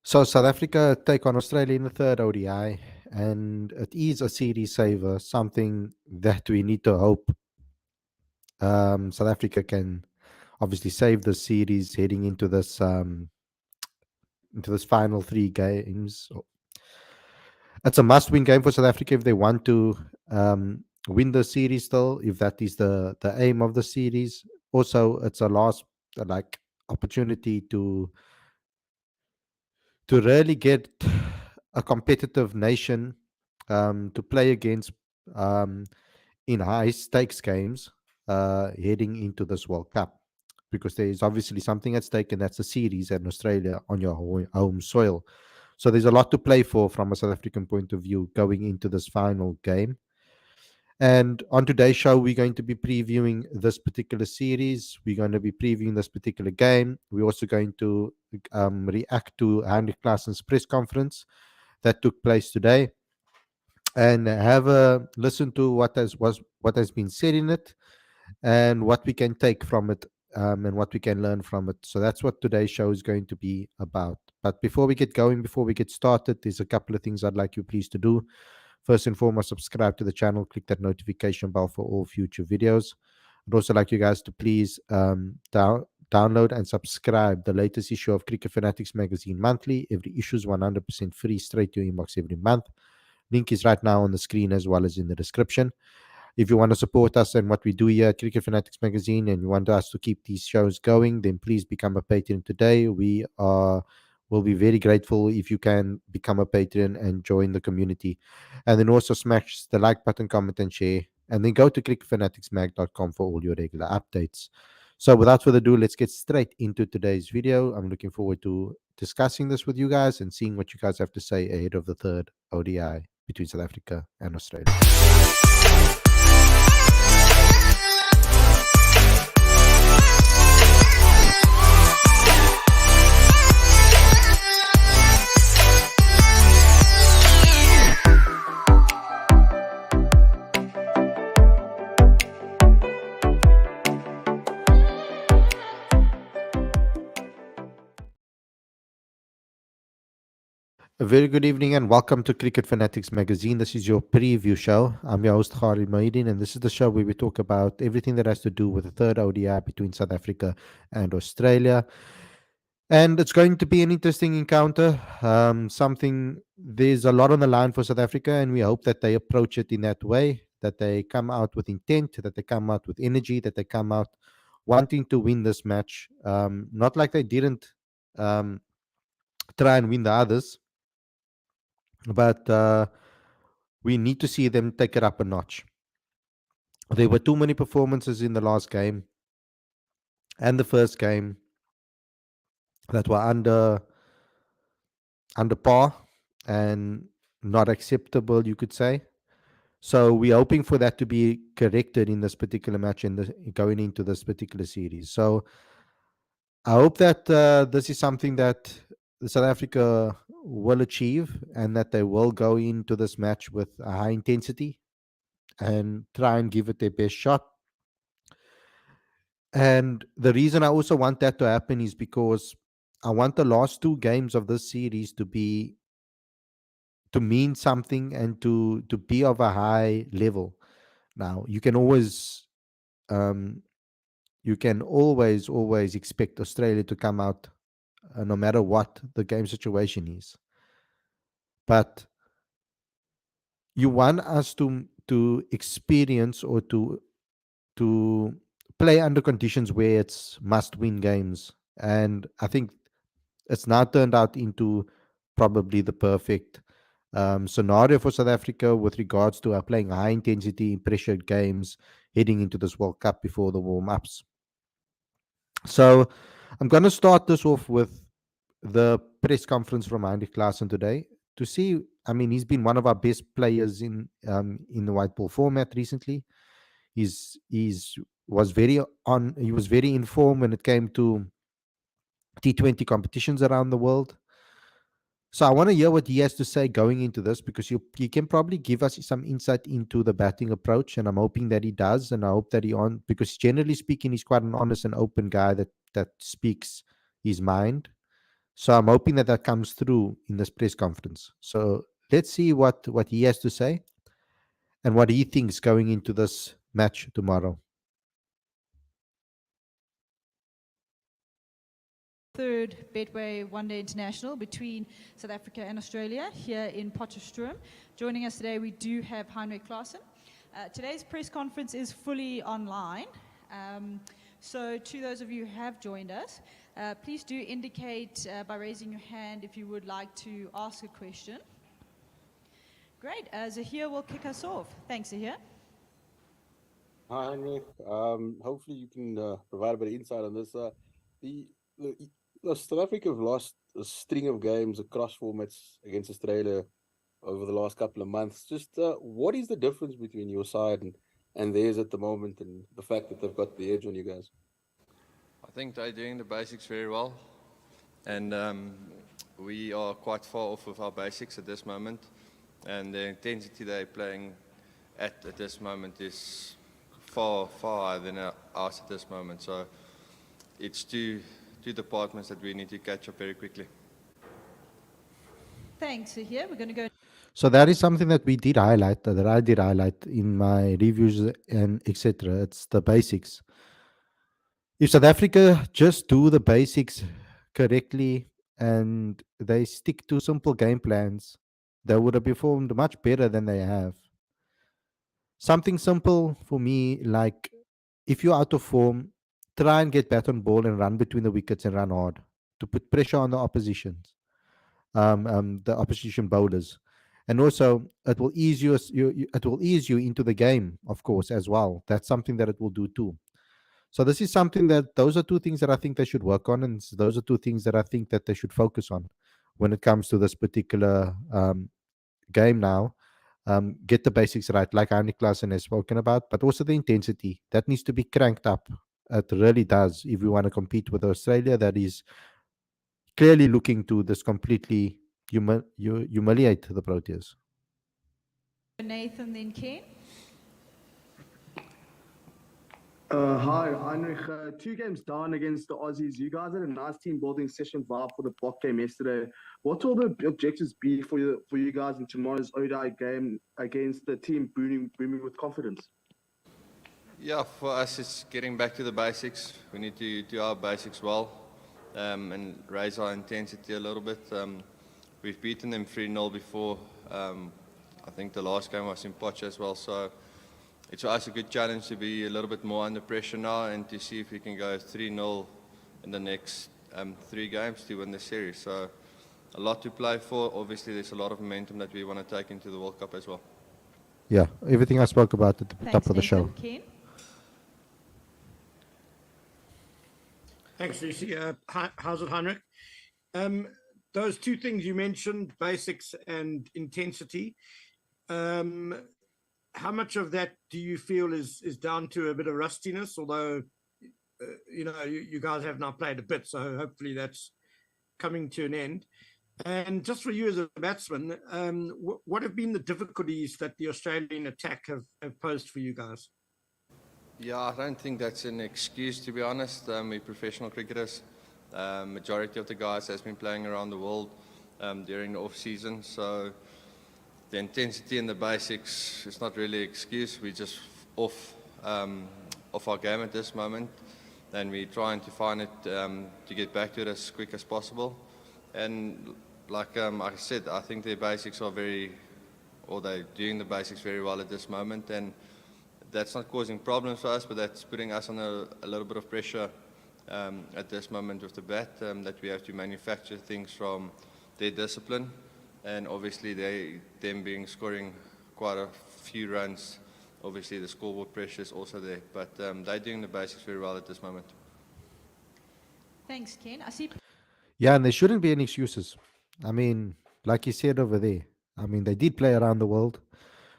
So South Africa take on Australia in the third ODI, and it is a series saver, something that we need to hope South Africa can obviously save the series heading into this final three games. It's a must-win game for South Africa if they want to win the series. Still, if that is the aim of the series, also it's a last like opportunity to really get a competitive nation to play against um, in high stakes games heading into this World Cup. Because there is obviously something at stake, and that's a series in Australia on your home soil. So there's a lot to play for from a South African point of view going into this final game. And on today's show, we're going to be previewing this particular series. We're going to be previewing this particular game. We're also going to react to Heinrich Klaasen's press conference that took place today, and have a listen to what has been said in it, and what we can take from it, and what we can learn from it. So that's what today's show is going to be about. But before we get going, before we get started, there's a couple of things I'd like you please to do. First and foremost, subscribe to the channel, click that notification bell for all future videos. I'd also like you guys to please download and subscribe the latest issue of Cricket Fanatics magazine monthly. Every issue is 100% free, straight to your inbox every month. Link is right now on the screen as well as in the description. If you want to support us and what we do here at Cricket Fanatics magazine, and you want us to keep these shows going, then please become a patron today. We'll be very grateful if you can become a patron and join the community. And then also smash the like button, comment, and share. And then go to cricketfanaticsmag.com for all your regular updates. So without further ado, let's get straight into today's video. I'm looking forward to discussing this with you guys and seeing what you guys have to say ahead of the third ODI between South Africa and Australia. A very good evening and welcome to Cricket Fanatics magazine. This is your preview show. I'm your host Khalid Mahidin, and this is the show where we talk about everything that has to do with the third ODI between South Africa and Australia. And it's going to be an interesting encounter. There's a lot on the line for South Africa, and we hope that they approach it in that way, that they come out with intent, that they come out with energy, that they come out wanting to win this match. Not like they didn't try and win the others, but we need to see them take it up a notch. There were too many performances in the last game and the first game that were under par and not acceptable, you could say. So we're hoping for that to be corrected in this particular match and going into this particular series. So I hope that this is something that South Africa will achieve, and that they will go into this match with a high intensity and try and give it their best shot. And the reason I also want that to happen is because I want the last two games of this series to mean something and to be of a high level. Now you can always expect Australia to come out no matter what the game situation is, but you want us to experience or to play under conditions where it's must-win games. And I think it's now turned out into probably the perfect scenario for South Africa with regards to playing high-intensity, pressured games heading into this World Cup before the warm-ups. So I'm going to start this off with the press conference from Heinrich Klaasen today to see. I mean, he's been one of our best players in the white ball format recently. He was very informed when it came to T20 competitions around the world. So I want to hear what he has to say going into this, because he can probably give us some insight into the batting approach, and I'm hoping that he does, and I hope that because generally speaking, he's quite an honest and open guy that speaks his mind. So I'm hoping that that comes through in this press conference. So let's see what he has to say and what he thinks going into this match tomorrow. Third Betway One Day International between South Africa and Australia here in Potchefstroom. Joining us today, we do have Heinrich Klaassen. Today's press conference is fully online. So to those of you who have joined us, please do indicate by raising your hand if you would like to ask a question. Great. Zahir will kick us off. Thanks, Zahir. Hi, Heinrich. Hopefully you can provide a bit of insight on this. The, South Africa have lost a string of games across formats against Australia over the last couple of months. Just what is the difference between your side and theirs at the moment, and the fact that they've got the edge on you guys? I think they're doing the basics very well, and we are quite far off with our basics at this moment, and the intensity they're playing at this moment is far higher than ours at this moment. So it's two departments that we need to catch up very quickly. Thanks, Zahir. We're going to go. So that is something that we did highlight, that I did highlight in my reviews and etc. It's the basics. If South Africa just do the basics correctly and they stick to simple game plans, they would have performed much better than they have. Something simple for me, like if you're out of form, try and get bat on ball and run between the wickets and run hard to put pressure on the the opposition bowlers, and also it will ease it will ease you into the game, of course, as well. That's something that it will do too. So this is something that those are two things that I think they should work on, and those are two things that I think that they should focus on when it comes to this particular game now. Get the basics right, like Heinrich Klaassen has spoken about, but also the intensity that needs to be cranked up. It really does. If we want to compete with Australia, that is clearly looking to this completely humiliate the Proteas. Nathan, then Ken. Hi, Heinrich. 2 games down against the Aussies. You guys had a nice team building session vibe for the block game yesterday. What will the objectives be for you guys in tomorrow's ODI game against the team booming with confidence? Yeah, for us it's getting back to the basics. We need to do our basics well and raise our intensity a little bit. We've beaten them 3-0 before. I think the last game was in Potch as well. So it's for us a good challenge to be a little bit more under pressure now and to see if we can go 3-0 in the next 3 games to win the series. So a lot to play for. Obviously, there's a lot of momentum that we want to take into the World Cup as well. Yeah, everything I spoke about at the Thanks, top of the Nathan. show. Ken. Thanks, Lucy. How's it, Heinrich? Those 2 things you mentioned, basics and intensity, how much of that do you feel is down to a bit of rustiness? Although, you guys have now played a bit, so hopefully that's coming to an end. And just for you as a batsman, what have been the difficulties that the Australian attack have posed for you guys? Yeah, I don't think that's an excuse, to be honest. We're professional cricketers. Majority of the guys has been playing around the world during the off-season, so the intensity and the basics is not really an excuse. We're just off our game at this moment, and we're trying to find it to get back to it as quick as possible. And like I said, I think their basics are they're doing the basics very well at this moment, and that's not causing problems for us, but that's putting us under a little bit of pressure at this moment with the bat, that we have to manufacture things from their discipline. And obviously, them scoring quite a few runs. Obviously, the scoreboard pressure is also there. But they're doing the basics very well at this moment. Thanks, Ken. I see. Yeah, and there shouldn't be any excuses. I mean, like you said over there, I mean, they did play around the world,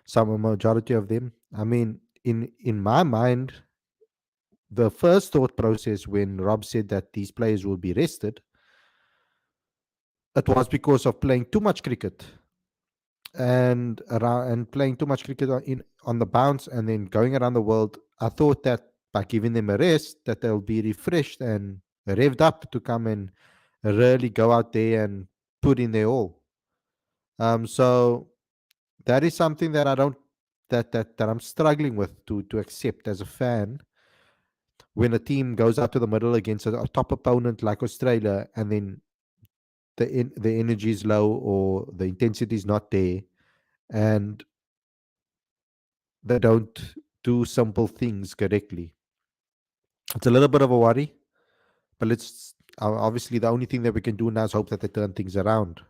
some majority of them. I mean, in my mind, the first thought process when Rob said that these players will be rested, it was because of playing too much cricket and playing too much cricket on the bounce and then going around the world. I thought that by giving them a rest, that they'll be refreshed and revved up to come and really go out there and put in their all. So that is something that I don't that I'm struggling with to accept as a fan, when a team goes out to the middle against a top opponent like Australia, and then the energy is low or the intensity is not there, and they don't do simple things correctly. It's a little bit of a worry, but let's obviously the only thing that we can do now is hope that they turn things around.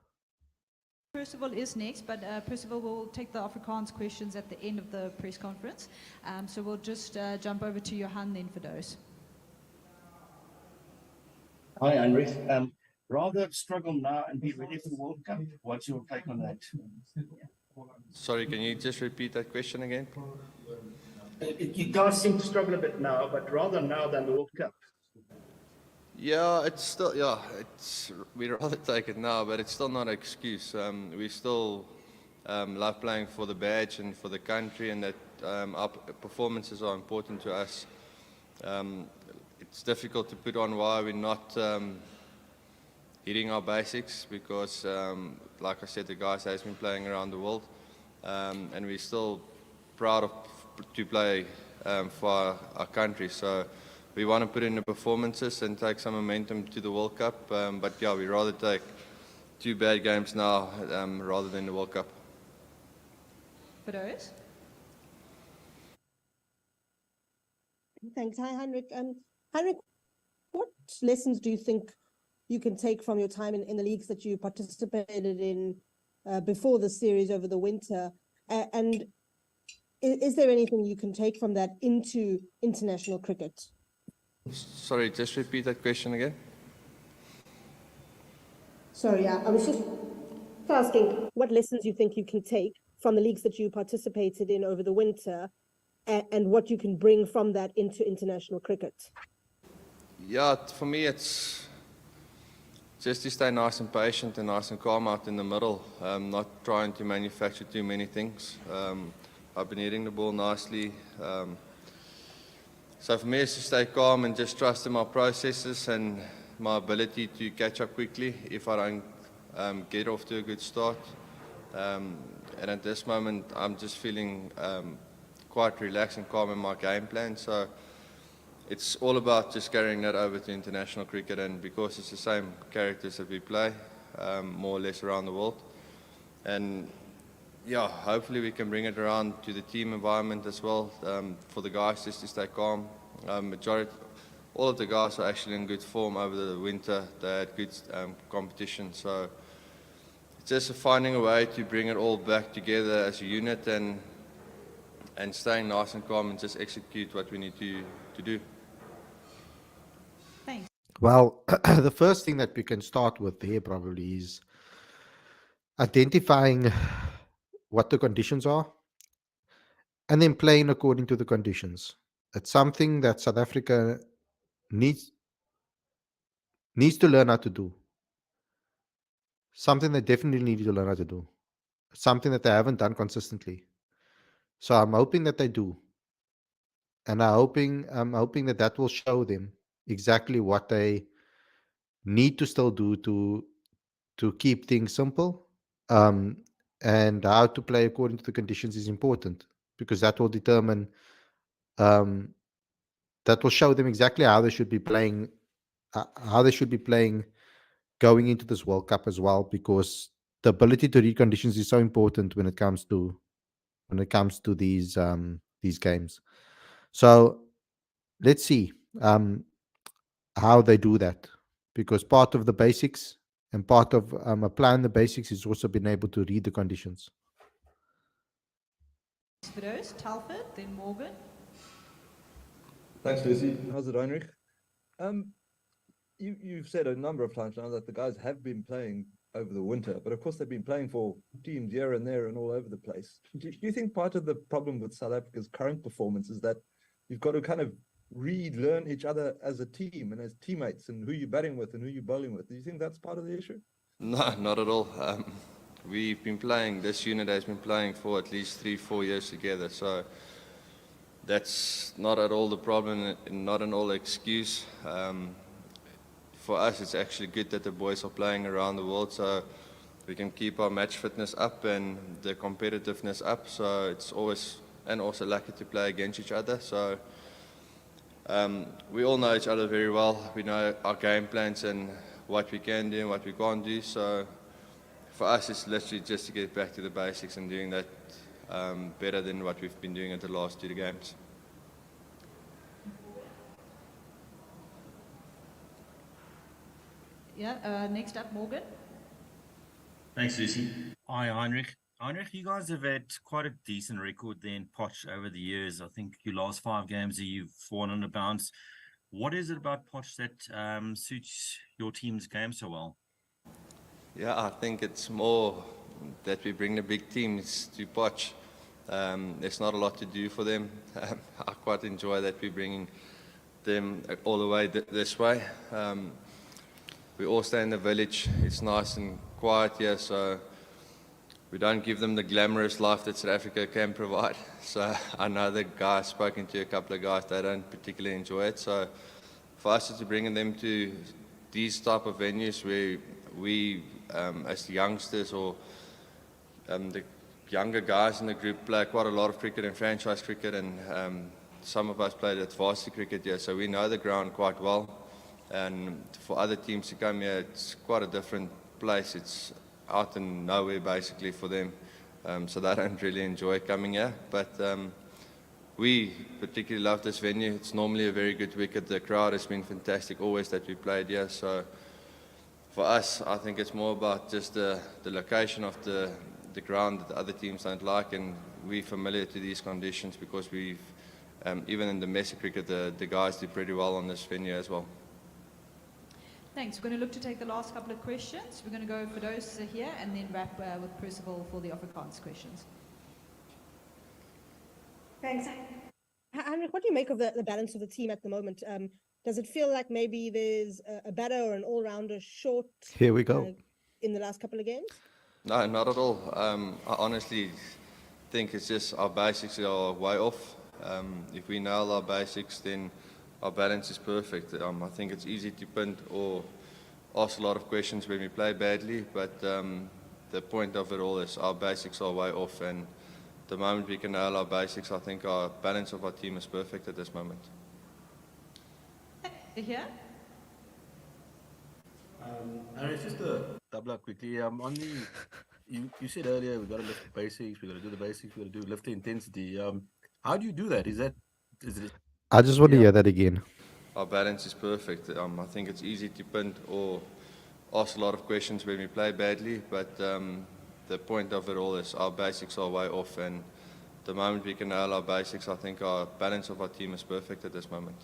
Percival is next, but Percival will take the Afrikaans questions at the end of the press conference. So we'll just jump over to Johan then for those. Hi, Heinrich. Rather struggle now and be ready for the World Cup. What's your take on that? Sorry, can you just repeat that question again? You guys seem to struggle a bit now, but rather now than the World Cup. Yeah, it's still, yeah, we'd rather take it now, but it's still not an excuse. We still love playing for the badge and for the country, and that our performances are important to us. It's difficult to put on why we're not hitting our basics, because, like I said, the guys has been playing around the world, and we're still proud to play for our country. So we want to put in the performances and take some momentum to the World Cup. But yeah, we'd rather take 2 bad games now rather than the World Cup. For those? Thanks. Hi, Heinrich. Heinrich, what lessons do you think you can take from your time in the leagues that you participated in before the series over the winter? And is there anything you can take from that into international cricket? Sorry, just repeat that question again. Sorry, I was just asking what lessons you think you can take from the leagues that you participated in over the winter, and what you can bring from that into international cricket. Yeah, for me it's just to stay nice and patient and nice and calm out in the middle, not trying to manufacture too many things. I've been hitting the ball nicely. So for me it's to stay calm and just trust in my processes and my ability to catch up quickly if I don't get off to a good start. And at this moment I'm just feeling quite relaxed and calm in my game plan. So it's all about just carrying that over to international cricket, and because it's the same characters that we play more or less around the world. And yeah, hopefully we can bring it around to the team environment as well, for the guys just to stay calm. All of the guys are actually in good form over the winter. They had good competition. So it's just finding a way to bring it all back together as a unit and staying nice and calm and just execute what we need to do. Thanks. Well, the first thing that we can start with here probably is identifying what the conditions are and then playing according to the conditions. It's something that South Africa needs to learn how to do. Something they definitely need to learn how to do. Something that they haven't done consistently. So I'm hoping that they do. And I'm hoping that that will show them exactly what they need to still do to keep things simple. And how to play according to the conditions is important, because that will determine, that will show them exactly how they should be playing, going into this World Cup as well, because the ability to read conditions is so important when it comes to these games. So let's see how they do that, because part of the basics and part of applying the basics is also being able to read the conditions. For those, Telford, then Morgan. Thanks, Lucy. How's it, Heinrich? You've said a number of times now that the guys have been playing over the winter, but of course they've been playing for teams here and there and all over the place. Do you think part of the problem with South Africa's current performance is that you've got to kind of learn each other as a team and as teammates, and who you're batting with and who you're bowling with? Do you think that's part of the issue? No, not at all. We've been playing, this unit has been playing for at least 3-4 years together, so that's not at all the problem and not an all excuse. for us, it's actually good that the boys are playing around the world, so we can keep our match fitness up and the competitiveness up. So it's always, and also lucky to play against each other. So we all know each other very well. We know our game plans and what we can do and what we can't do. So for us, it's literally just to get back to the basics and doing that better than what we've been doing at the last 2 games. Yeah, next up, Morgan. Thanks, Lucy. Hi, Heinrich. Heinrich, you guys have had quite a decent record there in Potch over the years. I think your last 5 games, you've won on the bounce. What is it about Potch that suits your team's game so well? Yeah, I think it's more that we bring the big teams to Potch. There's not a lot to do for them. I quite enjoy that we're bringing them all the way this way. We all stay in the village. It's nice and quiet here, so we don't give them the glamorous life that South Africa can provide. So I know the guys, spoken to a couple of guys, they don't particularly enjoy it. So for us, it's bringing them to these type of venues where we, as the youngsters or the younger guys in the group, play quite a lot of cricket and franchise cricket, and some of us played at varsity cricket here, so we know the ground quite well. And for other teams to come here, it's quite a different place. It's out in nowhere basically for them, so they don't really enjoy coming here. But we particularly love this venue. It's normally a very good wicket. The crowd has been fantastic always that we played here. So for us, I think it's more about just the location of the ground that the other teams don't like, and we're familiar to these conditions because we've even in domestic cricket, the guys do pretty well on this venue as well. Thanks. We're going to look to take the last couple of questions. We're going to go for those here and then wrap with Percival for the Afrikaans questions. Thanks. Heinrich, what do you make of the balance of the team at the moment? Does it feel like maybe there's a batter or an all-rounder short? Here we go. In the last couple of games? No, not at all. I honestly think it's just our basics are way off. If we nail our basics, then our balance is perfect. I think it's easy to punt or ask a lot of questions when we play badly, but the point of it all is our basics are way off, and the moment we can nail our basics, I think our balance of our team is perfect at this moment. Here? It's just a double up quickly. On the, you said earlier we got to lift the basics, we got to do the basics, we got to do lift the intensity. How do you do that? Is it? I just want to hear that again. Our balance is perfect. I think it's easy to punt or ask a lot of questions when we play badly, but the point of it all is our basics are way off, and the moment we can nail our basics, I think our balance of our team is perfect at this moment.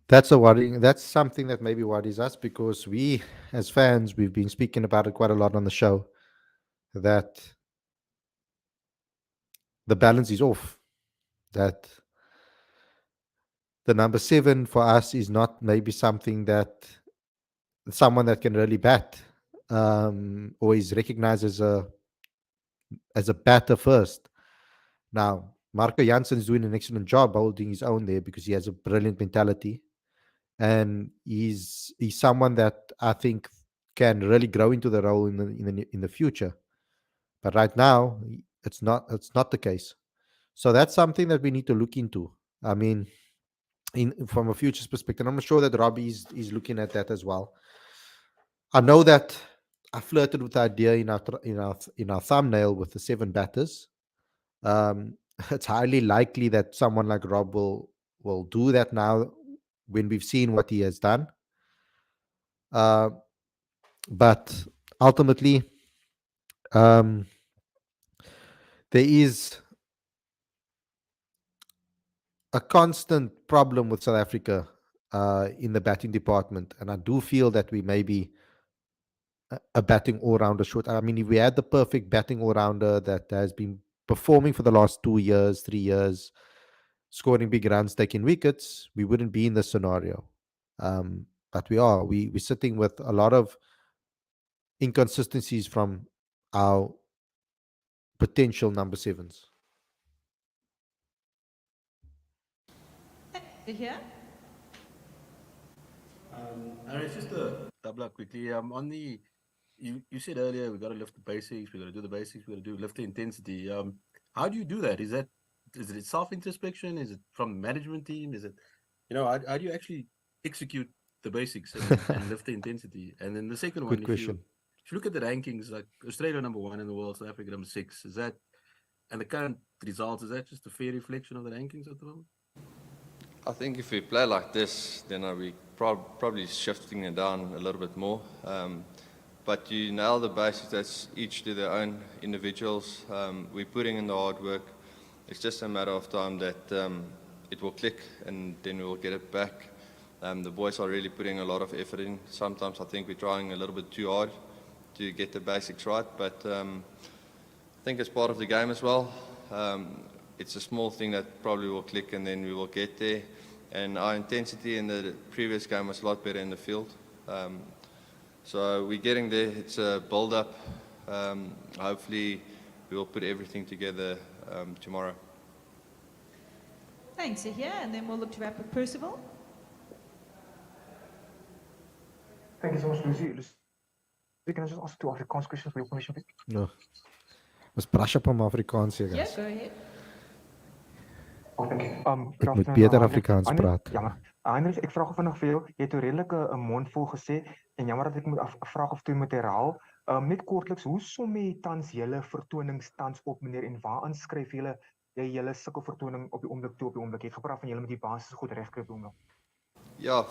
That's a worry. That's something that maybe worries us because we, as fans, we've been speaking about it quite a lot on the show, that the balance is off. That the number 7 for us is not maybe something that someone that can really bat or is recognized as a batter first. Now, Marco Jansen is doing an excellent job holding his own there because he has a brilliant mentality, and he's someone that I think can really grow into the role in the future. But right now, it's not the case. So that's something that we need to look into. I mean, from a futures perspective, I'm sure that Robbie is looking at that as well. I know that I flirted with the idea in our thumbnail with the 7 batters. It's highly likely that someone like Rob will do that now when we've seen what he has done. But ultimately, there is a constant problem with South Africa in the batting department, and I do feel that we may be a batting all-rounder short. I mean, if we had the perfect batting all-rounder that has been performing for the last 2 years, 3 years, scoring big runs, taking wickets, we wouldn't be in this scenario. But we are. We're sitting with a lot of inconsistencies from our potential number 7s. Here? And it's just a double up quickly. On the you said earlier we got to lift the basics, we got to do the basics, we got to do lift the intensity. How do you do that? Is it self introspection? Is it from the management team? Is it how do you actually execute the basics and lift the intensity? And then the second one, Good question. if you look at the rankings, like Australia #1 in the world, South Africa #6, is that and the current results, is that just a fair reflection of the rankings at the moment? I think if we play like this, then we probably shifting it down a little bit more. But you nail the basics. That's each to their own individuals. We're putting in the hard work. It's just a matter of time that it will click, and then we will get it back. The boys are really putting a lot of effort in. Sometimes I think we're trying a little bit too hard to get the basics right, but I think it's part of the game as well. It's a small thing that probably will click, and then we will get there. And our intensity in the previous game was a lot better in the field. So we're getting there. It's a build-up. Hopefully, we will put everything together tomorrow. Thanks, Ahia. And then we'll look to wrap with Percival. Thank you so much, Lucy. Can I just ask 2 Afrikaans questions for your permission, please? No. Ons brush up om Afrikaans hier, Yeah, guys. go ahead. Oh, thank you. Ek moet beter Afrikaans Heinrich, praat. Jammer. Heinrich, ek vra gou vinnig vir jou. Jy het 'n redelike 'n mond vol gesê en jammer dat ek moet 'n vraag of 2 moet herhaal. Net kortliks, hoe som jy tans julle vertonings tans op, meneer, en waaraan skryf julle julle sukkel vertoning op die oomblik toe op die oomblik? Jy het gepraat van julle met die basis goed regkry op die oomblik. Ja,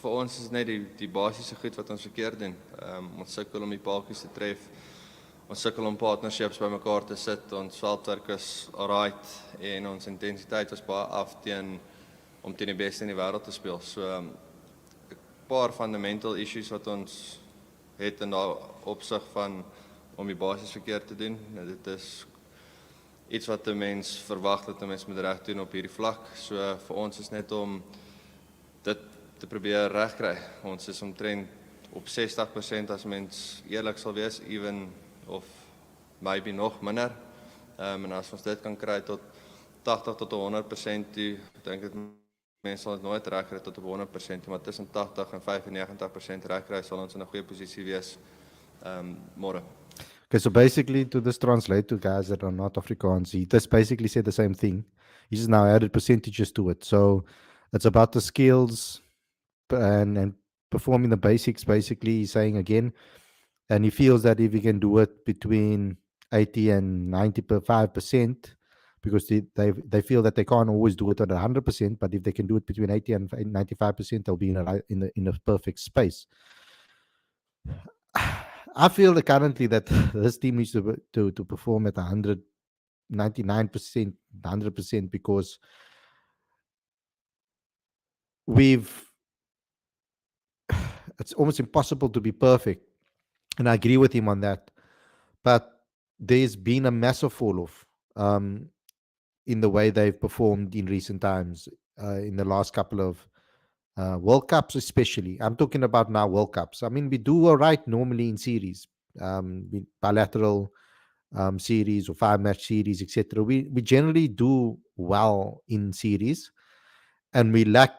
vir ons is net die basiese goed wat ons verkeerd doen. Ons sukkel om die paaltjies te tref. Ons sukkel om partnerships bymekaar te sit. Ons veldwerk is alright en ons intensiteit was baie af om teen die beste in die wêreld te speel. So 'n paar fundamental issues wat ons het in daai opsig van om die basis verkeerd te doen. Dit is iets wat 'n mens verwag dat 'n mens moet reg doen op hierdie vlak. So vir ons is net om dit te probeer regkry. Ons is omtrent op 60% as mens eerlik sal wees, even of maybe nog minder. En as ons dit kan kry tot 80 tot 100% toe, dink ek mense sal dit nooit regkry tot op 100%, maar tussen 80 en 95% regkry sal ons in 'n goeie posisie wees môre. Okay, so basically to this translate to guys that are not Afrikaans, he just basically said the same thing. He just now added percentages to it. So it's about the skills and performing the basics, basically, he's saying again. And he feels that if he can do it between 80 and 95%, because they feel that they can't always do it at 100%, but if they can do it between 80 and 95%, they'll be in a perfect space. I feel that currently that this team needs to perform at 99%, 100%, because it's almost impossible to be perfect. And I agree with him on that. But there's been a massive fall-off in the way they've performed in recent times, in the last couple of World Cups especially. I'm talking about now World Cups. I mean, we do all right normally in series, bilateral series or 5-match series, etc. We generally do well in series, and we lack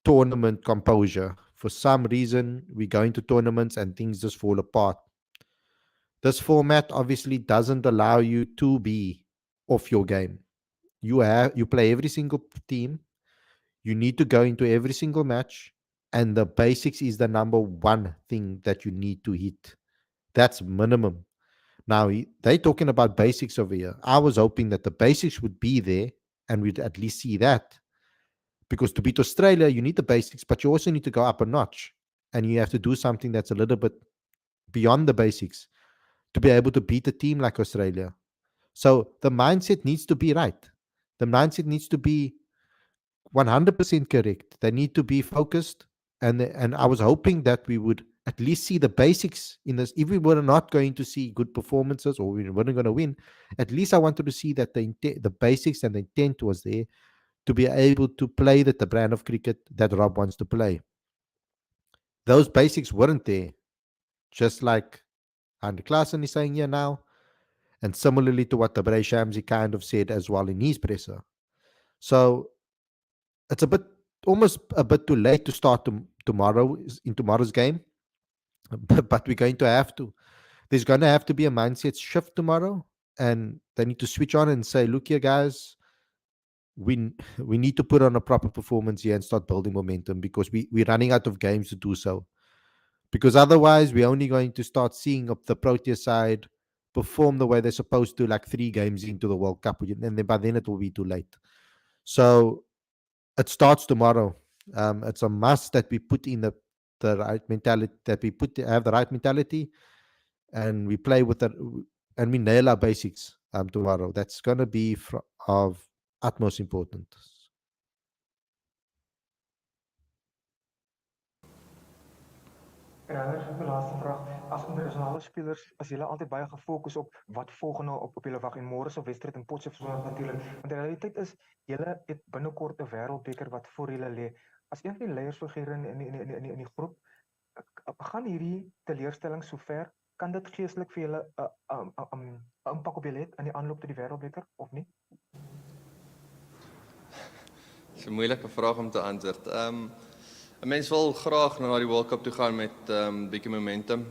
tournament composure. For some reason, we go into tournaments and things just fall apart. This format obviously doesn't allow you to be off your game. You play every single team. You need to go into every single match, and the basics is the number one thing that you need to hit. That's minimum. Now, they're talking about basics over here. I was hoping that the basics would be there and we'd at least see that. Because to beat Australia, you need the basics, but you also need to go up a notch. And you have to do something that's a little bit beyond the basics to be able to beat a team like Australia. So the mindset needs to be right. The mindset needs to be 100% correct. They need to be focused. And I was hoping that we would at least see the basics in this. If we were not going to see good performances or we weren't going to win, at least I wanted to see that the basics and the intent was there to be able to play the brand of cricket that Rob wants to play. Those basics weren't there, just like Andy Klaasen is saying here now, and similarly to what Tabrei Shamsi kind of said as well in his presser. So it's a bit almost a bit too late to start in tomorrow's game, but we're going to have to. There's going to have to be a mindset shift tomorrow, and they need to switch on and say, "Look here, guys, we need to put on a proper performance here and start building momentum because we're running out of games to do so. Because otherwise, we're only going to start seeing up the Protea side perform the way they're supposed to, like 3 games into the World Cup, and then by then it will be too late. So it starts tomorrow. It's a must that we put in the right mentality, that we have the right mentality, and we play with it, and we nail our basics tomorrow. That's going to be of utmost importance. Ja, mijn laatste vraag. As internasionale spelers, is julle altyd baie gefokus op wat volgende op julle wag en môre se wedstryd in Potchefstroom natuurlik. Want die realiteit is julle het binnekort 'n wêreldbeker wat voor julle lê. As een van die leiersfigure in die groep, gaan hierdie teleurstelling so ver? Kan dit geestelik vir julle 'n impak op julle hê in die aanloop tot die wêreldbeker of nie? Dis 'n moeilike vraag om te antwoord. 'n Mens wil graag na die World Cup toe gaan met bietjie momentum.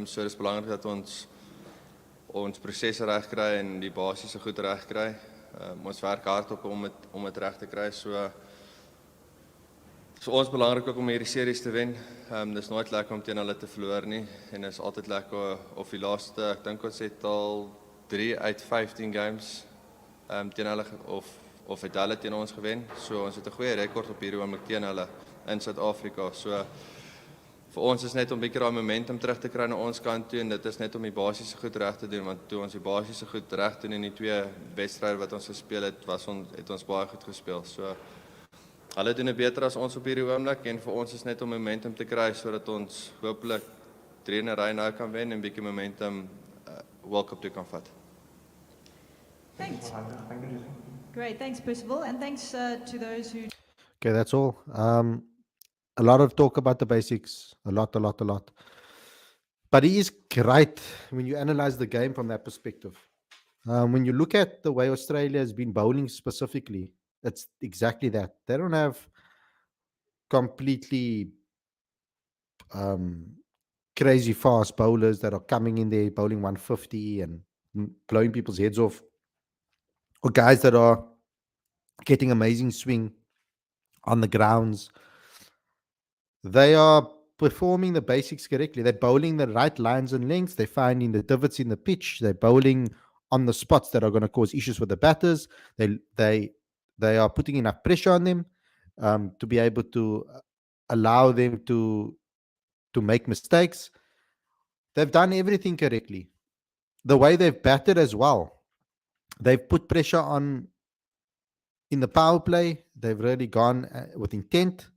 So dis belangrik dat ons prosesse reg kry en die basiese goed reg kry. Ons werk hard op om dit reg te kry. So vir ons belangrik ook om hierdie series te wen. Dis nooit lekker om teen hulle te verloor nie en is altyd lekker of die laaste, ek dink ons het al 3 uit 15 games teen hulle of het hulle teen ons gewen. So ons het 'n goeie rekord op hierdie oomblik teen hulle in Suid-Afrika. So vir ons is net om 'n bietjie daai momentum terug te kry na ons kant toe en dit is net om die basiese goed reg te doen want toe ons die basiese goed reg doen in die 2 wedstryde wat ons gespeel het, het ons baie goed gespeel. So hulle doen dit beter as ons op hierdie oomblik en vir ons is net om momentum te kry sodat ons hopelik 3 in 'n ry nou kan wen en bietjie momentum World Cup toe kan vat. Thanks. Great, thanks Percival, and thanks to those who... Okay, that's all. A lot of talk about the basics, a lot. But he is right when you analyze the game from that perspective. When you look at the way Australia has been bowling specifically, it's exactly that. They don't have completely crazy fast bowlers that are coming in there bowling 150 and blowing people's heads off, or guys that are getting amazing swing on the grounds. They are performing the basics correctly. They're bowling the right lines and lengths. They're finding the divots in the pitch. They're bowling on the spots that are going to cause issues for the batters. They are putting enough pressure on them to be able to allow them to make mistakes. They've done everything correctly. The way they've batted as well. They've put pressure on in the power play. They've really gone with intent.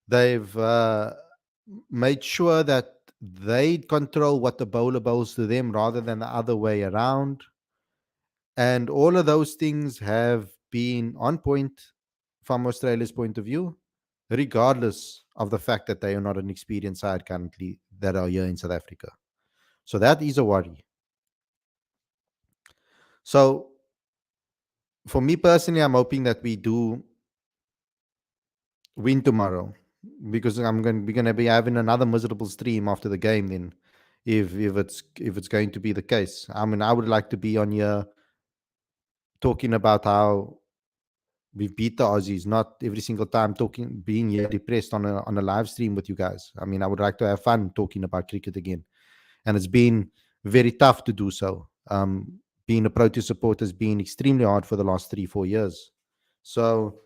They've made sure that they control what the bowler bowls to them rather than the other way around. And all of those things have been on point from Australia's point of view, regardless of the fact that they are not an experienced side currently that are here in South Africa. So that is a worry. So for me personally, I'm hoping that we do win tomorrow, because we're going to be having another miserable stream after the game then, if it's going to be the case. I mean, I would like to be on here talking about how we beat the Aussies, not every single time being here depressed on a live stream with you guys. I mean, I would like to have fun talking about cricket again, and it's been very tough to do so. Being a Protea supporter has been extremely hard for the last 3-4 years. So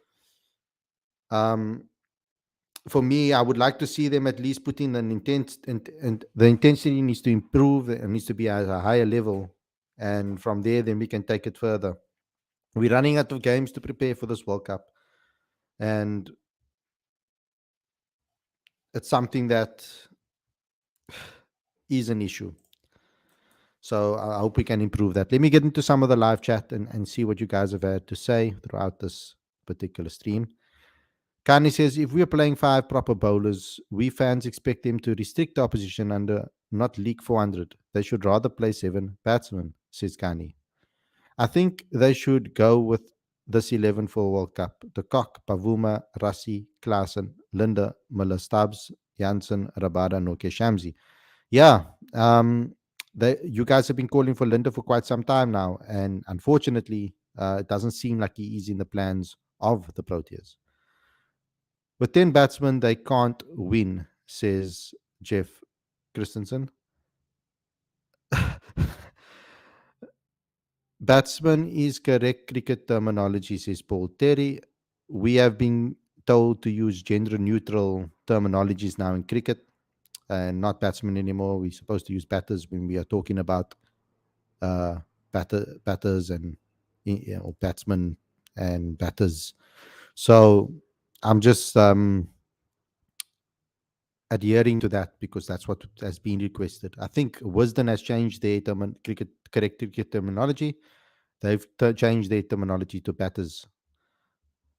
for me, I would like to see them at least put in an intent, and the intensity needs to improve. It needs to be at a higher level, and from there, then we can take it further. We're running out of games to prepare for this World Cup, and it's something that is an issue. So I hope we can improve that. Let me get into some of the live chat and see what you guys have had to say throughout this particular stream. Kani says, if we are playing 5 proper bowlers, we fans expect them to restrict the opposition under not leak 400. They should rather play 7 batsmen, says Kani. I think they should go with this 11 for World Cup: De Kock, Pavuma, Rassi, Klaassen, Linde, Miller, Stubbs, Janssen, Rabada, Noke, Shamsi. Yeah, you guys have been calling for Linde for quite some time now, and unfortunately, it doesn't seem like he is in the plans of the Proteas. With 10 batsmen, they can't win, says Jeff Christensen. Batsman is correct cricket terminology, says Paul Terry. We have been told to use gender neutral terminologies now in cricket and not batsmen anymore. We're supposed to use batters when we are talking about batters and batsmen and batters. So I'm just adhering to that because that's what has been requested. I think Wisden has changed their correct cricket terminology. They've changed their terminology to batters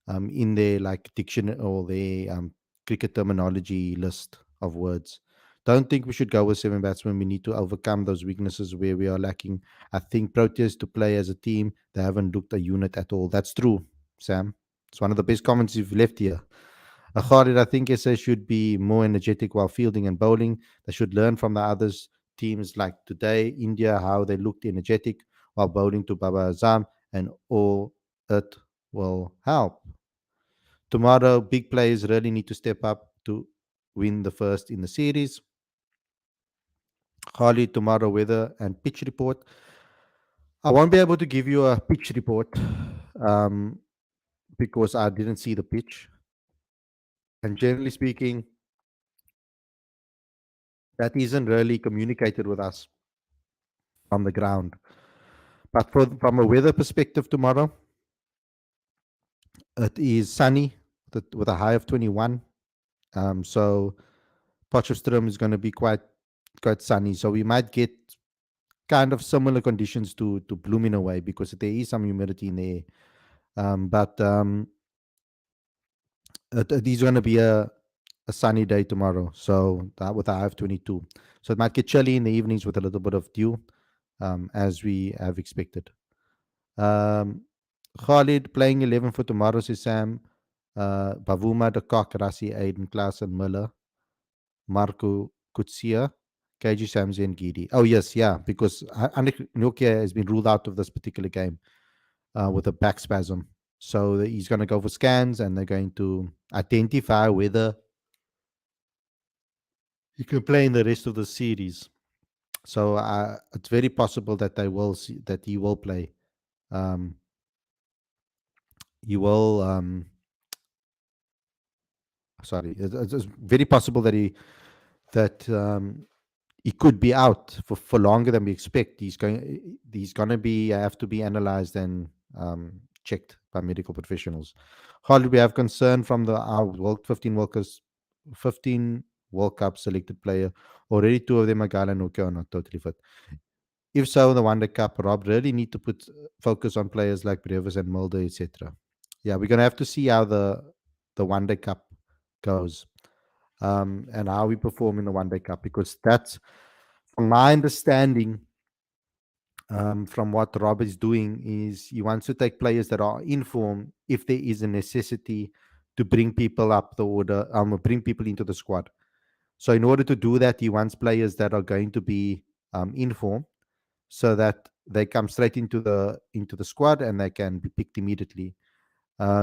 in their like dictionary or their cricket terminology list of words. Don't think we should go with 7 batsmen. We need to overcome those weaknesses where we are lacking. I think Proteas to play as a team, they haven't looked a unit at all. That's true, Sam. It's one of the best comments you've left here. Khalid, I think SA should be more energetic while fielding and bowling. They should learn from the others teams like today, India, how they looked energetic while bowling to Baba Azam, and all it will help. Tomorrow, big players really need to step up to win the first in the series. Khalid, tomorrow weather and pitch report. I won't be able to give you a pitch report because I didn't see the pitch. And generally speaking, that isn't really communicated with us on the ground. But from a weather perspective tomorrow, it is sunny with a high of 21. So Potchefstroom is going to be quite sunny. So we might get kind of similar conditions to Blooming Away because there is some humidity in the air. But it is going to be a sunny day tomorrow. So with a high of 22. So it might get chilly in the evenings with a little bit of dew, as we have expected. Khalid playing 11 for tomorrow, says Sam. Bavuma, De Kock, Rassi, Aiden, Klaassen, Miller, Marco Kutsia, KG Samsi, and Gidi. Oh, yes, yeah, because Anik Nokia has been ruled out of this particular game with a back spasm. So he's going to go for scans and they're going to identify whether he can play in the rest of the series. So it's very possible that they will see that he will play. He will. Sorry, it's very possible that he could be out for longer than we expect. He's going to be have to be analyzed and checked by medical professionals. Hardly we have concern from our 15 World Cup selected player. Already 2 of them are Gala and Nokia are not totally fit. If so, the One Day Cup, Rob, really need to put focus on players like Brevis and Mulder, etc. Yeah, we're going to have to see how the One Day Cup goes and how we perform in the One Day Cup, because that's, from my understanding, from what Rob is doing, is he wants to take players that are in form if there is a necessity to bring people up the order, bring people into the squad. So in order to do that, he wants players that are going to be in form, so that they come straight into the squad and they can be picked immediately.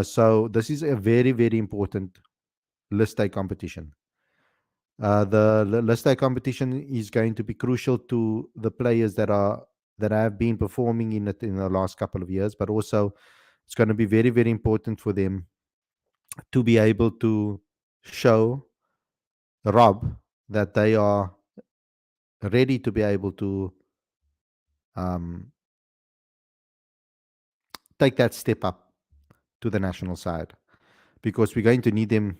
So this is a very, very important list day competition. The list day competition is going to be crucial to the players that have been performing in it in the last couple of years, but also it's going to be very, very important for them to be able to show Rob that they are ready to be able to take that step up to the national side, because we're going to need them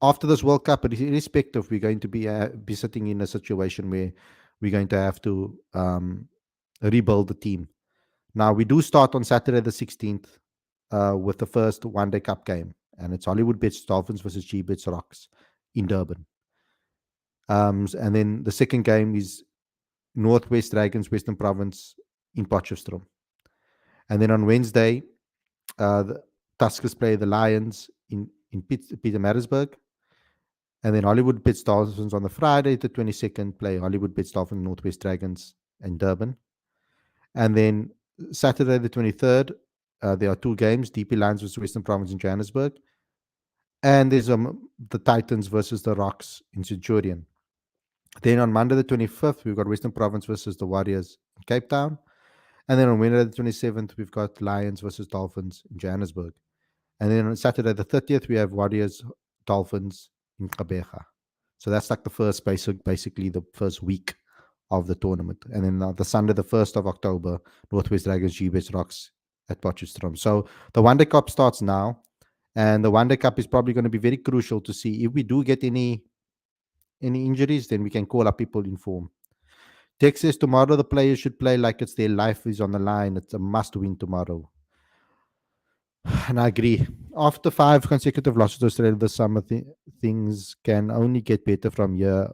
after this World Cup. Irrespective, we're going to be sitting in a situation where we're going to have to rebuild the team. Now, we do start on Saturday the 16th with the first One Day Cup game, and it's Hollywood Bets Dolphins versus G-Bets Rocks in Durban. And then the second game is Northwest Dragons Western Province in Potchefstroom. And then on Wednesday, The Tuskers play the Lions in Pietermaritzburg. And then Hollywood Bits Dolphins on the Friday, the 22nd, play Hollywood Bits Dolphins, Northwest Dragons in Durban. And then Saturday, the 23rd, there are two games, DP Lions versus Western Province in Johannesburg. And there's the Titans versus the Rocks in Centurion. Then on Monday, the 25th, we've got Western Province versus the Warriors in Cape Town. And then on Wednesday, the 27th, we've got Lions versus Dolphins in Johannesburg. And then on Saturday, the 30th, we have Warriors, Dolphins in Gqeberha. So that's like the first basically the first week of the tournament. And then the Sunday, the 1st of October, Northwest Dragons, GBS Rocks at Potchefstroom. So the One Day Cup starts now. And the One Day Cup is probably going to be very crucial to see if we do get any injuries, then we can call up people in form. Tex says tomorrow the players should play like it's their life is on the line. It's a must win tomorrow. And I agree. After 5 consecutive losses to Australia this summer, things can only get better from here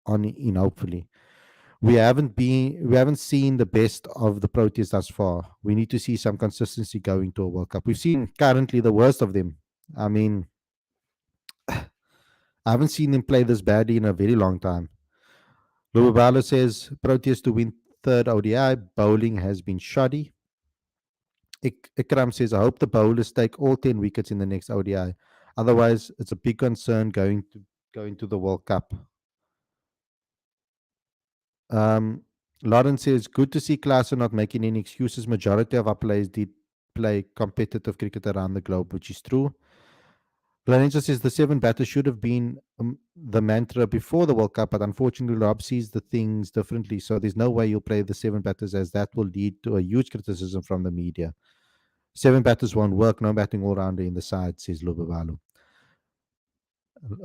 on in, hopefully. We haven't seen the best of the Proteas thus far. We need to see some consistency going to a World Cup. We've seen currently the worst of them. I mean, I haven't seen them play this badly in a very long time. Lubabalo says Proteas to win third ODI. Bowling has been shoddy. Ikram says, I hope the bowlers take all 10 wickets in the next ODI. Otherwise, it's a big concern going to the World Cup. Lawrence says, good to see Klaasen not making any excuses. Majority of our players did play competitive cricket around the globe, which is true. Lorenzo says the 7 batters should have been the mantra before the World Cup, but unfortunately Rob sees the things differently. So there's no way you'll play the 7 batters, as that will lead to a huge criticism from the media. 7 batters won't work, no batting all-rounder in the side, says Lubabalo.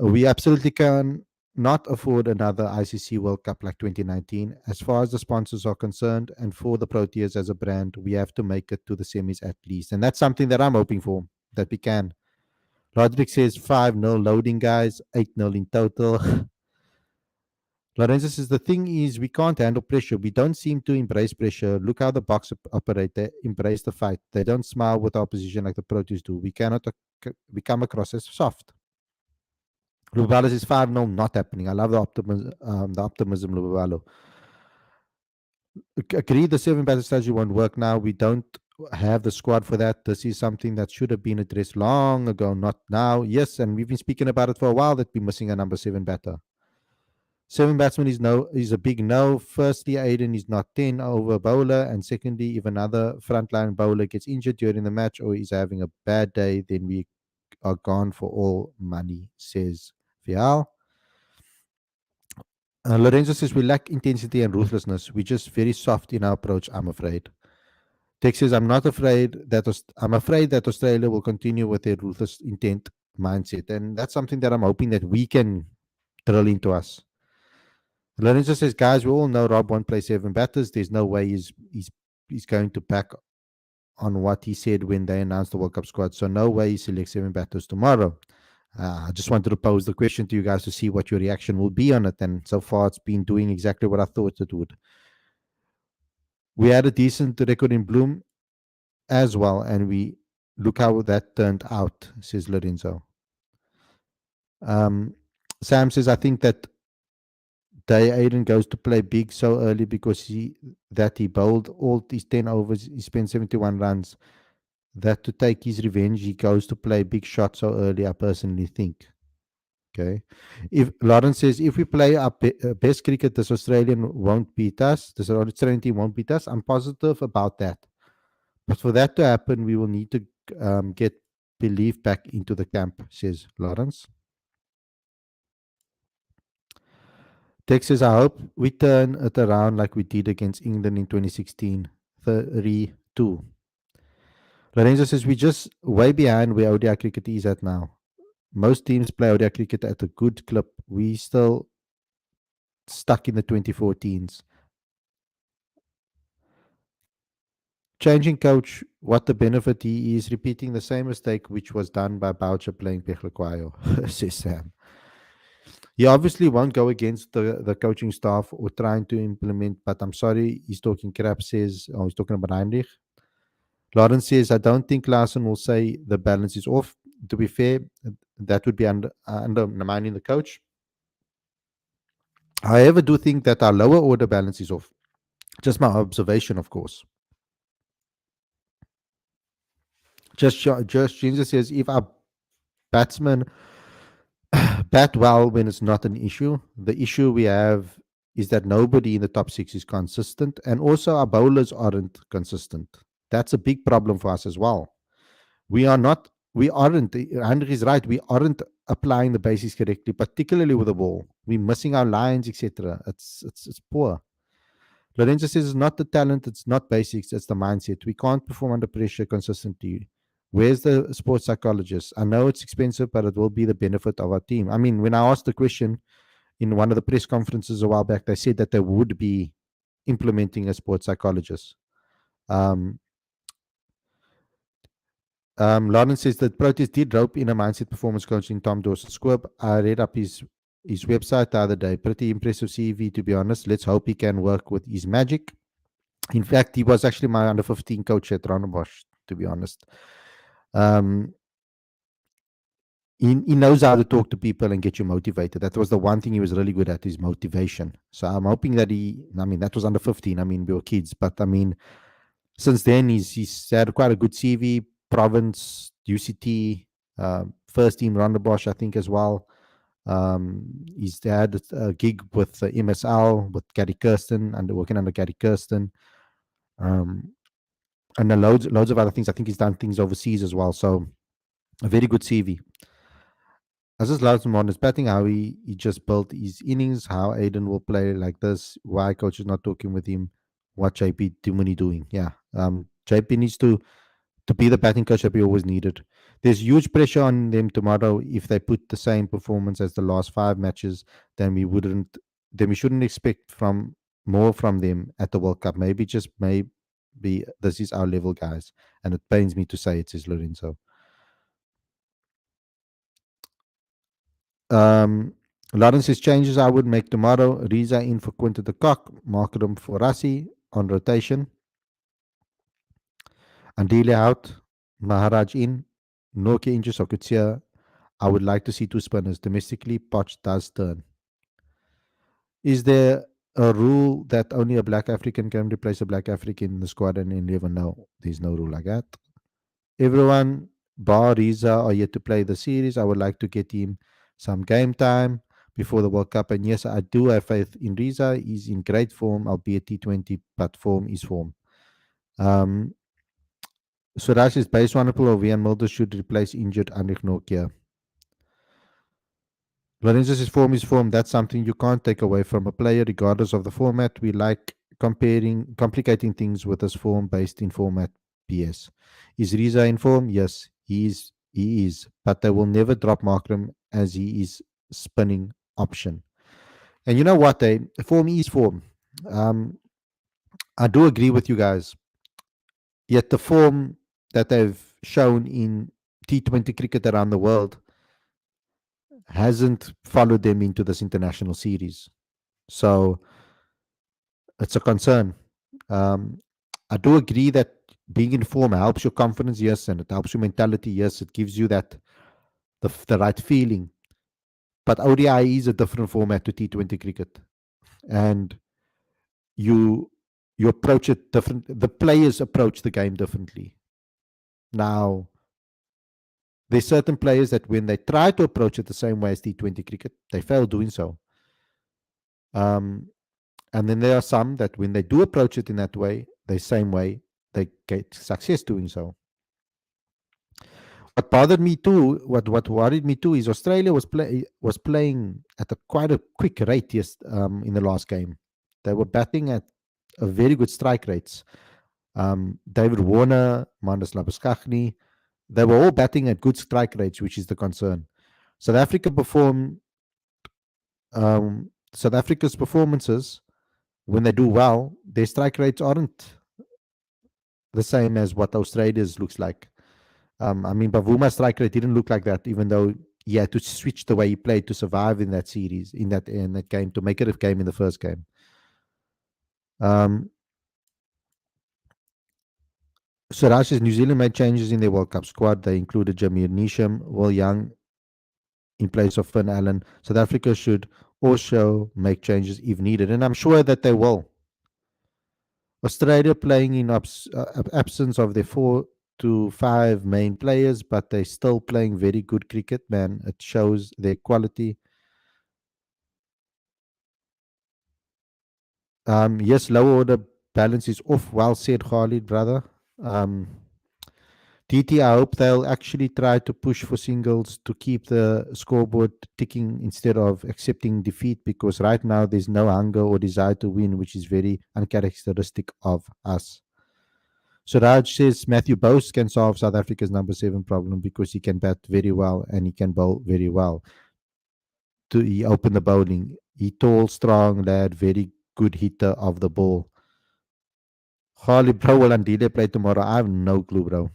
We absolutely can not afford another ICC World Cup like 2019. As far as the sponsors are concerned, and for the Proteas as a brand, we have to make it to the semis at least. And that's something that I'm hoping for, that we can. Roderick says 5-0 loading, guys, 8-0 in total. Lorenzo says the thing is we can't handle pressure. We don't seem to embrace pressure. Look how the Boks operate. They embrace the fight. They don't smile with opposition like the Proteas do. We come across as soft. Lubabalo says 5-0 not happening. I love the optimism, Lubabalo. Agree the 7 batter strategy won't work now. We don't have the squad for that. This is something that should have been addressed long ago, not now. Yes, and we've been speaking about it for a while, that we're missing a number 7 batter. 7 batsman is a big no. Firstly, Aiden is not 10 over bowler, and secondly, if another frontline bowler gets injured during the match or is having a bad day, then we are gone for all money, says Vial. Lorenzo says we lack intensity and ruthlessness. We're just very soft in our approach, I'm afraid. Tex says I'm afraid that Australia will continue with their ruthless intent mindset, and that's something that I'm hoping that we can drill into us. Lorenzo says, guys, we all know Rob won't play 7 batters. There's no way he's going to back on what he said when they announced the World Cup squad. So no way he selects 7 batters tomorrow. I just wanted to pose the question to you guys to see what your reaction will be on it. And so far, it's been doing exactly what I thought it would. We had a decent record in Bloom as well, and we look how that turned out, says Lorenzo. Sam says, I think that Day Aiden goes to play big so early because he bowled all his 10 overs, he spent 71 runs. That to take his revenge, he goes to play big shots so early, I personally think. Okay. If Lawrence says, if we play our best cricket, this Australian won't beat us. This Australian team won't beat us. I'm positive about that. But for that to happen, we will need to get belief back into the camp, says Lawrence. Tex says, I hope we turn it around like we did against England in 2016, 3-2. Lorenzo says, we're just way behind where ODI cricket is at now. Most teams play ODI cricket at a good clip. We still stuck in the 2014s. Changing coach, what the benefit he is repeating the same mistake which was done by Boucher playing Pechlekwayo, says Sam. He obviously won't go against the coaching staff or trying to implement, but I'm sorry, he's talking crap, he's talking about Heinrich. Lawrence says, I don't think Larson will say the balance is off. To be fair, that would be undermining the coach. However, do think that our lower order balance is off. Just my observation, of course. Just Ginger says, if our batsmen bat well when it's not an issue, the issue we have is that nobody in the top 6 is consistent, and also our bowlers aren't consistent. That's a big problem for us as well. We aren't, Andrew is right, we aren't applying the basics correctly, particularly with the ball. We're missing our lines, etc. It's poor. Lorenzo says it's not the talent, it's not basics, it's the mindset. We can't perform under pressure consistently. Where's the sports psychologist? I know it's expensive, but it will be the benefit of our team. I mean, when I asked the question in one of the press conferences a while back, they said that they would be implementing a sports psychologist. Lawrence says that Proteas did rope in a mindset performance coach in Tom Dawson's squib. I read up his website the other day. Pretty impressive CV, to be honest. Let's hope he can work with his magic. In fact, he was actually my under 15 coach at Rondebosch, to be honest. He knows how to talk to people and get you motivated. That was the one thing he was really good at, is motivation. So I'm hoping that that was under 15. I mean, we were kids, but I mean, since then he's had quite a good CV. Province, UCT, first team Rondebosch, I think, as well. He's had a gig with MSL with Gary Kirsten, working under Gary Kirsten, and then loads of other things. I think he's done things overseas as well. So a very good CV. I just love him on his batting, how he just built his innings, how Aiden will play like this, why coach is not talking with him, what JP Dumini doing. Yeah, JP needs to be the batting coach that we always needed. There's huge pressure on them tomorrow. If they put the same performance as the last 5 matches, then we shouldn't expect more from them at the World Cup. Maybe this is our level, guys. And it pains me to say it, says Lorenzo. Lawrence's changes I would make tomorrow. Riza in for Quinta de Kock. Markram for Rassi on rotation. Andile out. Maharaj in. Nokia injured Sokutsia. I would like to see 2 spinners. Domestically, Poch does turn. Is there a rule that only a black African can replace a black African in the squad and in 11? No, there's no rule like that. Everyone bar Riza are yet to play the series. I would like to get him some game time before the World Cup. And yes, I do have faith in Riza. He's in great form, albeit T20, but form is form. Suraj is base wonderful or Vian Mulder should replace injured Anrik Nokia. Lorenzo's form is form. That's something you can't take away from a player, regardless of the format. We like complicating things with this form based in format PS. Is Riza in form? Yes, he is. But they will never drop Markram as he is spinning option. And you know what? Form is form. I do agree with you guys. Yet the form that they've shown in T20 cricket around the world hasn't followed them into this international series. So it's a concern. I do agree that being in form helps your confidence, yes, and it helps your mentality, yes. It gives you that the right feeling. But ODI is a different format to T20 cricket, and you approach it different. The players approach the game differently. Now, there's certain players that when they try to approach it the same way as T20 cricket, they fail doing so. And then there are some that when they do approach it in that way, the same way, they get success doing so. What bothered me too, what worried me too, is Australia was playing at quite a quick rate in the last game. They were batting at a very good strike rates. David Warner, Mandis Labuschagne, they were all batting at good strike rates, which is the concern. South Africa's performances, when they do well, their strike rates aren't the same as what Australia's looks like. I mean, Bavuma's strike rate didn't look like that, even though he had to switch the way he played to survive in that series, in that game, to make it a game in the first game. Suraj says New Zealand made changes in their World Cup squad. They included Jameer Neesham, Will Young in place of Finn Allen. South Africa should also make changes if needed, and I'm sure that they will. Australia playing in absence of their 4 to 5 main players, but they're still playing very good cricket, man. It shows their quality. Yes, lower order balance is off. Well said, Khalid, brother. TT, I hope they'll actually try to push for singles to keep the scoreboard ticking instead of accepting defeat, because right now there's no hunger or desire to win, which is very uncharacteristic of us. Suraj says Matthew Bose can solve South Africa's number 7 problem because he can bat very well and he can bowl very well. He opened the bowling. He tall, strong lad, very good hitter of the ball. Khalid, bro, will Andile play tomorrow? I have no clue, bro.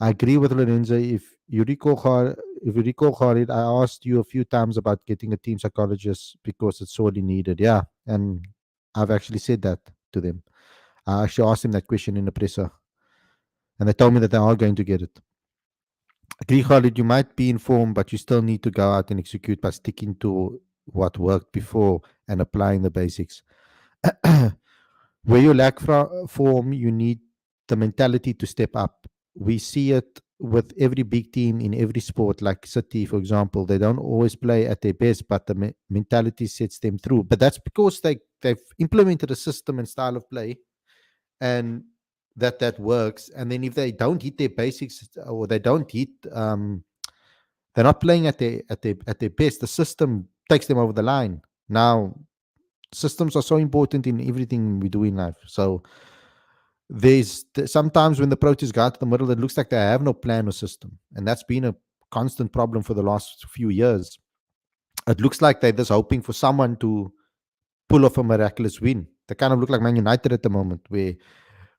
I agree with Lorenzo. If you recall, Khalid, I asked you a few times about getting a team psychologist because it's sorely needed. Yeah, and I've actually said that to them. I actually asked them that question in the presser, and they told me that they are going to get it. Agree, Khalid, you might be informed, but you still need to go out and execute by sticking to what worked before and applying the basics. Where you lack form, you need the mentality to step up. We see it with every big team in every sport, like City, for example. They don't always play at their best, but the mentality sets them through. But that's because they've implemented a system and style of play, and that works. And then if they don't hit their basics, or they don't hit, they're not playing at their best, the system takes them over the line. Now, systems are so important in everything we do in life. So there's sometimes when the Proteas go out to the middle, it looks like they have no plan or system, and that's been a constant problem for the last few years. It looks like they're just hoping for someone to pull off a miraculous win. They kind of look like Man United at the moment, where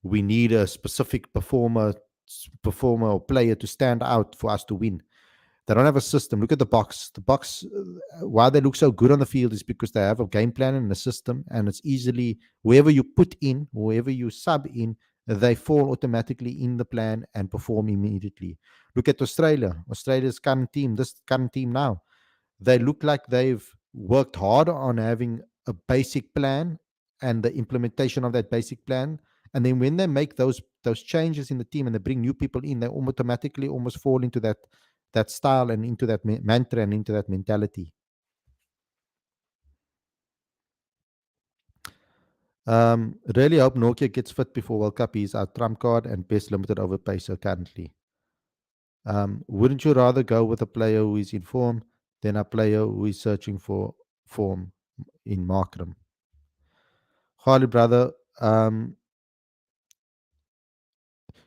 we need a specific performer or player to stand out for us to win. They don't have a system. Look at the box. The box, why they look so good on the field is because they have a game plan and a system, and it's easily, wherever you put in, wherever you sub in, they fall automatically in the plan and perform immediately. Look at Australia. Australia's current team, this current team now, they look like they've worked hard on having a basic plan and the implementation of that basic plan. And then when they make those changes in the team and they bring new people in, they automatically almost fall into that style and into that mantra and into that mentality. Really hope Nokia gets fit before World Cup. He's our trump card and best limited over pacer currently. Wouldn't you rather go with a player who is in form than a player who is searching for form in Markram? Harley, brother.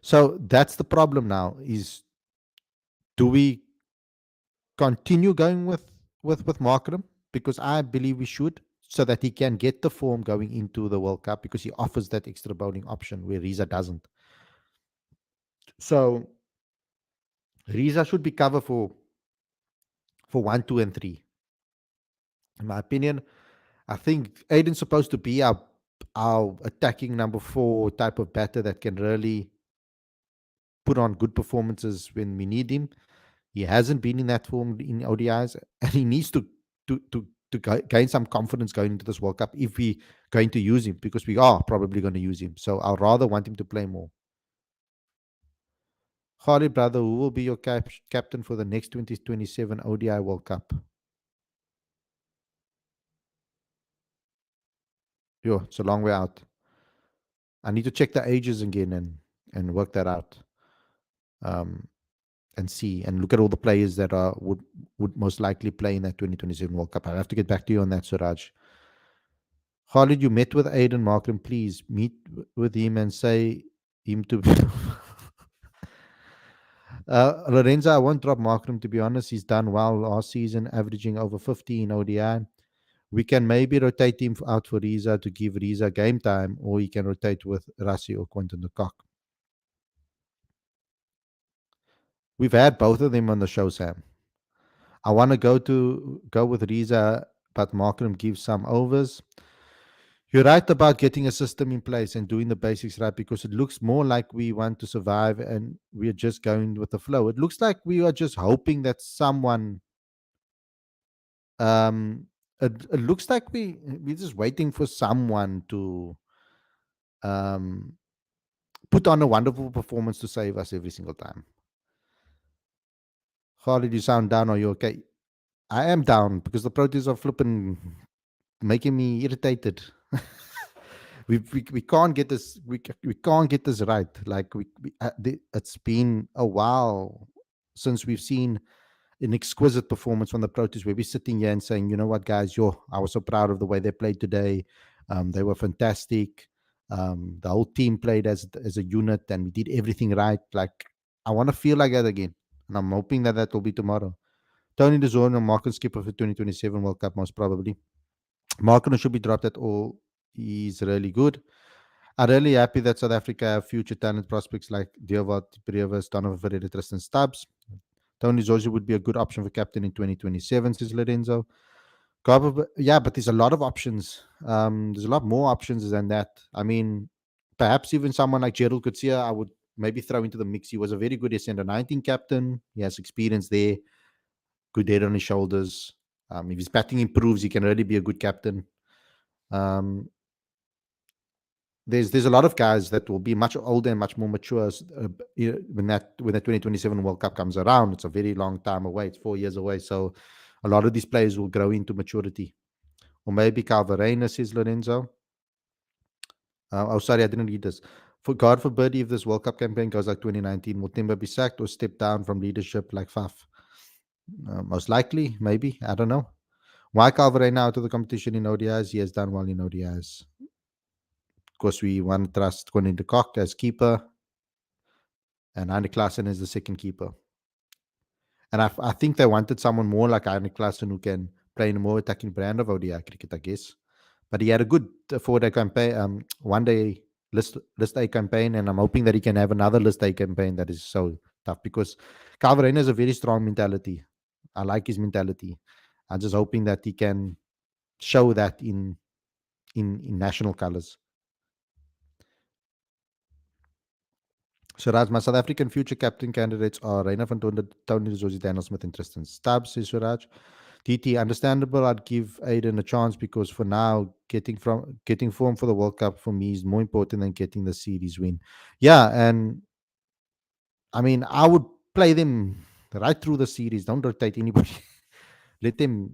So that's the problem now, is do we continue going with Markram? Because I believe we should, so that he can get the form going into the World Cup, because he offers that extra bowling option where Riza doesn't. So Riza should be covered for 1, 2, and 3. In my opinion, I think Aiden's supposed to be our attacking number 4 type of batter that can really put on good performances when we need him. He hasn't been in that form in ODIs, and he needs to gain some confidence going into this World Cup if we're going to use him, because we are probably going to use him. So I'd rather want him to play more. Khalid, brother, who will be your captain for the next 2027 ODI World Cup? Yo, it's a long way out. I need to check the ages again and work that out. And see and look at all the players that would most likely play in that 2027 World Cup. I'll have to get back to you on that, Suraj. Khalid, you met with Aiden Markram. Please meet with him and say him to... Lorenzo, I won't drop Markram, to be honest. He's done well last season, averaging over 50 in ODI. We can maybe rotate him out for Riza to give Riza game time, or he can rotate with Rassie or Quinton de Kock. We've had both of them on the show, Sam. I want to go with Riza, but Markram gives some overs. You're right about getting a system in place and doing the basics right, because it looks more like we want to survive and we're just going with the flow. It looks like we are just hoping that someone. Um, it looks like we're just waiting for someone to um, put on a wonderful performance to save us every single time. Khalid, you sound down. Are you okay? I am down because the Proteas are flipping, making me irritated. We can't get this we can't get this right. Like it's been a while since we've seen an exquisite performance from the Proteas, where we're sitting here and saying, you know what, guys, I was so proud of the way they played today. They were fantastic. The whole team played as a unit, and we did everything right. Like, I want to feel like that again, and I'm hoping that will be tomorrow. Tony DeZorn and Markin skipper for 2027 World Cup, most probably. Markin should be dropped at all. He's really good. I'm really happy that South Africa have future talent prospects like Deovat, Brevis, Donovan Ferreira, Tristan Stubbs. Tony Zorzi would be a good option for captain in 2027, says Lorenzo. Yeah, but there's a lot of options. There's a lot more options than that. I mean, perhaps even someone like Gerald Coetzee, I would maybe throw into the mix. He was a very good under 19 captain. He has experience there, good head on his shoulders. If his batting improves, he can really be a good captain. There's a lot of guys that will be much older and much more mature when the 2027 World Cup comes around. It's a very long time away. It's 4 years away. So a lot of these players will grow into maturity. Or maybe Calvarena, says Lorenzo. Sorry, I didn't read this. For God forbid, if this World Cup campaign goes like 2019, will Timber be sacked or step down from leadership like Faf? Most likely, maybe. I don't know. Why Calvarena out of the competition in ODIs? He has done well in ODIs. Of course, we want to trust Connie de Kock as keeper, and Heine Klaassen as the second keeper. And I think they wanted someone more like Heine Klaassen who can play in a more attacking brand of ODI cricket, I guess. But he had a good 4-day campaign, 1-day list A campaign, and I'm hoping that he can have another list A campaign that is so tough, because Calvarena has a very strong mentality. I like his mentality. I'm just hoping that he can show that in national colours. Suraj, my South African future captain candidates are Reina van Tonder, Tony Zosi, Daniel Smith, and Tristan Stubbs, says Suraj. DT, understandable. I'd give Aiden a chance because for now, getting form for the World Cup for me is more important than getting the series win. Yeah, and I mean, I would play them right through the series. Don't rotate anybody. let them.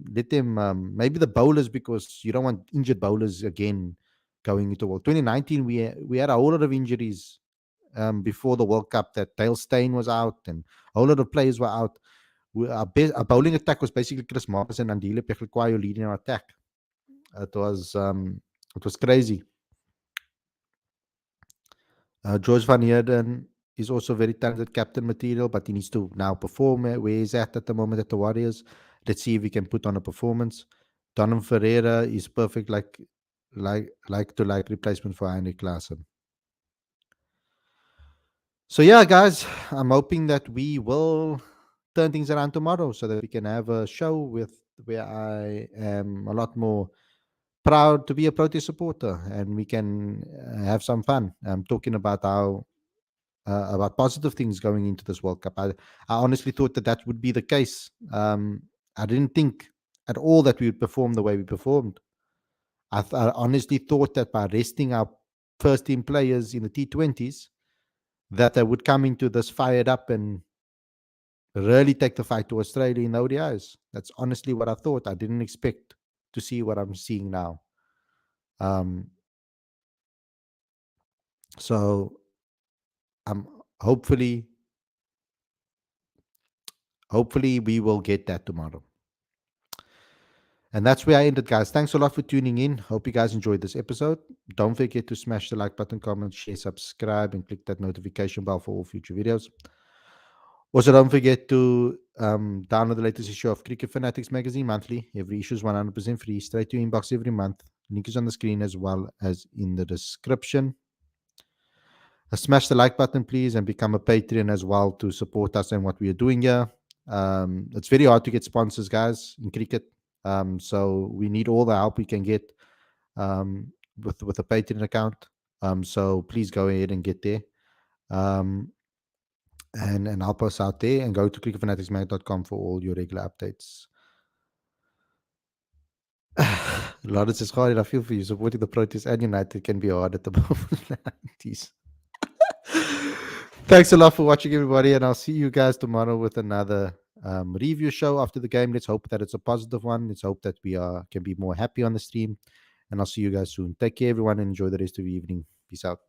Maybe the bowlers, because you don't want injured bowlers again going into World 2019. We had a whole lot of injuries before the World Cup. That Dale Steyn was out, and a whole lot of players were out. Our bowling attack was basically Chris Marcus and Andile Peklikwayo leading our attack. It was crazy. George van Heerden is also very talented captain material, but he needs to now perform where he's at the moment at the Warriors. Let's see if he can put on a performance. Donovan Ferreira is perfect, like replacement for Heine Klaassen. So yeah, guys, I'm hoping that we will turn things around tomorrow so that we can have a show where I am a lot more proud to be a Proteas supporter, and we can have some fun. Talking about about positive things going into this World Cup. I honestly thought that would be the case. I didn't think at all that we would perform the way we performed. I honestly thought that by resting our first team players in the T20s, that they would come into this fired up and really take the fight to Australia in the ODIs. That's honestly what I thought. I didn't expect to see what I'm seeing now. So hopefully we will get that tomorrow. And that's where I ended, guys. Thanks a lot for tuning in. Hope you guys enjoyed this episode. Don't forget to smash the like button, comment, share, subscribe, and click that notification bell for all future videos. Also, don't forget to download the latest issue of Cricket Fanatics magazine monthly. Every issue is 100% free, straight to your inbox every month. Link is on the screen as well as in the description. Smash the like button, please, and become a Patreon as well to support us and what we are doing here. It's very hard to get sponsors, guys, in cricket. So we need all the help we can get. with a Patreon account. So please go ahead and get there. And help us out there, and go to cricketfanaticsmag.com for all your regular updates. Lawrence is hard. I feel for you. Supporting the Proteas and United can be hard at the moment. Jeez. Thanks a lot for watching, everybody, and I'll see you guys tomorrow with another review show after the game. Let's hope that it's a positive one. Let's hope that we can be more happy on the stream, and I'll see you guys soon. Take care, everyone, and enjoy the rest of the evening. Peace out.